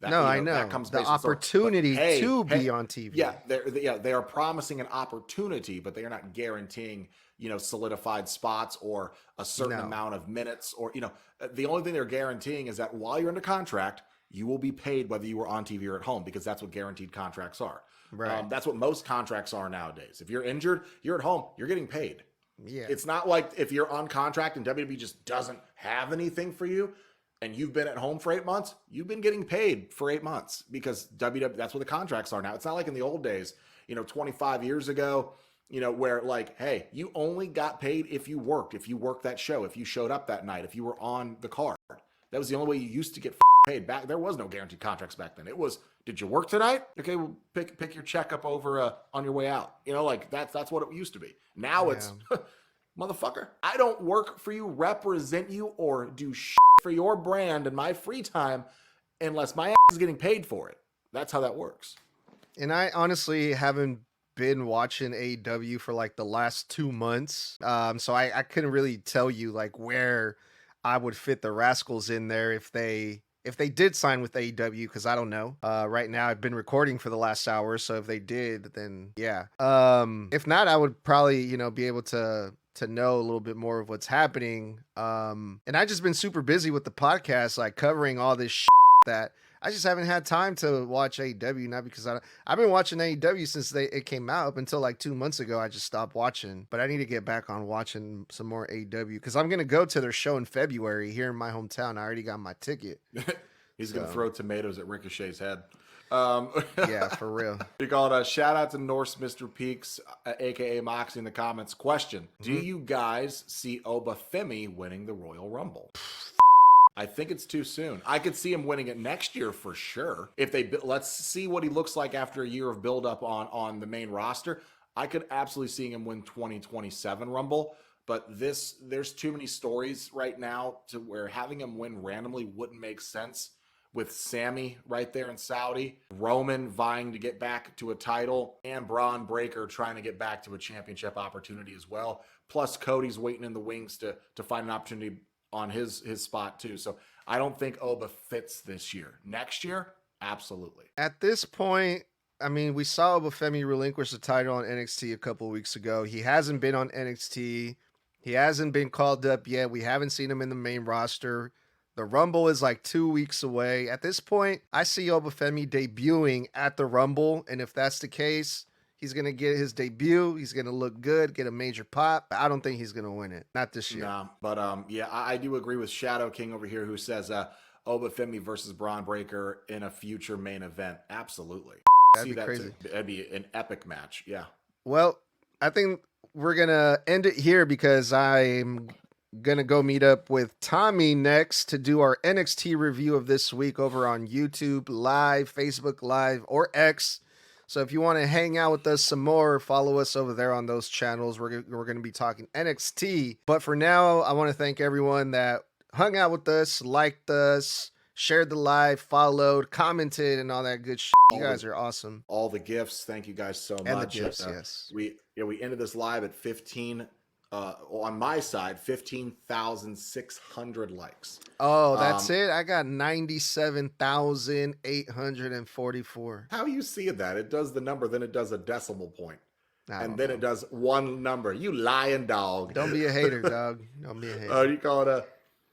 I know. That comes the opportunity to be on TV. Yeah, they are promising an opportunity, but they are not guaranteeing solidified spots or a certain amount of minutes, or the only thing they're guaranteeing is that while you're under contract, you will be paid whether you were on TV or at home, because that's what guaranteed contracts are. Right. That's what most contracts are nowadays. If you're injured, you're at home, you're getting paid. Yeah. It's not like if you're on contract and WWE just doesn't have anything for you and you've been at home for 8 months, you've been getting paid for 8 months, because WWE, that's what the contracts are now. It's not like in the old days, 25 years ago, where like, hey, you only got paid if you worked that show, if you showed up that night, if you were on the card. That was the only way you used to get paid back. There was no guaranteed contracts back then. It was, did you work tonight? Okay, well, pick your check up over on your way out. Like that's what it used to be. Now it's, motherfucker, I don't work for you, represent you, or do for your brand in my free time unless my ass is getting paid for it. That's how that works. And I honestly haven't been watching AEW for like the last 2 months. So I couldn't really tell you like where I would fit the Rascals in there if they did sign with AEW, because I don't know. Right now I've been recording for the last hour, so if they did, then yeah. If not, I would probably, be able to know a little bit more of what's happening. And I just been super busy with the podcast, like covering all this that I just haven't had time to watch AEW, not because I've been watching AEW since it came out. Up until like 2 months ago, I just stopped watching. But I need to get back on watching some more AEW because I'm gonna go to their show in February here in my hometown. I already got my ticket. He's going to throw tomatoes at Ricochet's head. Yeah, for real. You call it a shout out to Norse Mr. Peaks, aka Moxie, in the comments. Question: do you guys see Obafemi winning the Royal Rumble? I think it's too soon. I could see him winning it next year for sure. If they let's see what he looks like after a year of build up on the main roster. I could absolutely see him win 2027 Rumble. But there's too many stories right now to where having him win randomly wouldn't make sense. With Sammy right there in Saudi, Roman vying to get back to a title, and Bron Breakker trying to get back to a championship opportunity as well. Plus, Cody's waiting in the wings to find an opportunity on his spot too. So I don't think Oba fits this year. Next year, absolutely. At this point, I mean, we saw Obafemi relinquish the title on NXT a couple of weeks ago. He hasn't been on NXT. He hasn't been called up yet. We haven't seen him in the main roster. The Rumble is like 2 weeks away. At this point, I see Obafemi debuting at the Rumble. And if that's the case, he's going to get his debut. He's going to look good, get a major pop. I don't think he's going to win it. Not this year. No, but yeah, I do agree with Shadow King over here who says Obafemi versus Bron Breakker in a future main event. Absolutely. That'd be crazy. That'd be an epic match. Yeah. Well, I think we're going to end it here because I'm gonna go meet up with Tommy next to do our NXT review of this week over on YouTube Live, Facebook Live, or X. So if you want to hang out with us some more, follow us over there on those channels. We're going to be talking NXT. But for now, I want to thank everyone that hung out with us, liked us, shared the live, followed, commented, and all that good shit. You guys are awesome. All the gifts. Thank you guys so much. And the gifts, yes. We ended this live at 15. On my side, 15,600 likes. Oh, that's it? I got 97,844. How you see that? It does the number, then it does a decimal point. And then know. It does one number. You lying dog. Don't be a hater, dog. Don't be a hater. You call it a...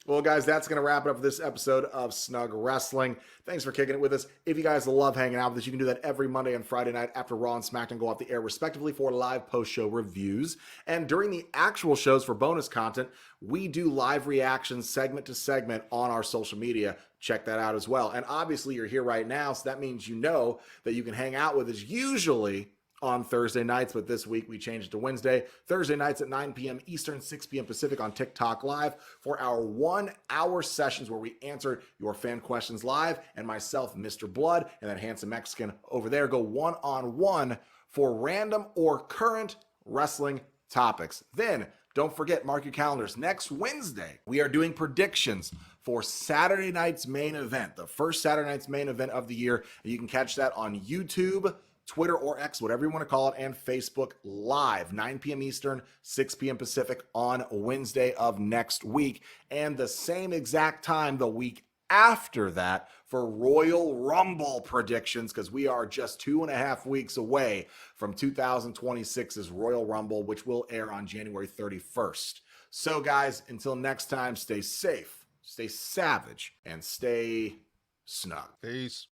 Well, guys, that's going to wrap it up for this episode of Snug Wrestling. Thanks for kicking it with us. If you guys love hanging out with us, you can do that every Monday and Friday night after Raw and SmackDown go off the air, respectively, for live post-show reviews. And during the actual shows for bonus content, we do live reactions segment to segment on our social media. Check that out as well. And obviously, you're here right now, so that means you know that you can hang out with us usually on Thursday nights, but this week we changed it to Wednesday. Thursday nights at 9 p.m. Eastern, 6 p.m. Pacific on TikTok Live for our 1-hour sessions where we answer your fan questions live, and myself, Mr. Bludd, and that handsome Mexican over there go one-on-one for random or current wrestling topics. Then, don't forget, mark your calendars. Next Wednesday, we are doing predictions for Saturday night's main event, the first Saturday night's main event of the year. And you can catch that on YouTube, Twitter, or X, whatever you want to call it, and Facebook Live, 9 p.m. Eastern, 6 p.m. Pacific on Wednesday of next week. And the same exact time the week after that for Royal Rumble predictions, because we are just 2.5 weeks away from 2026's Royal Rumble, which will air on January 31st. So, guys, until next time, stay safe, stay savage, and stay snug. Peace.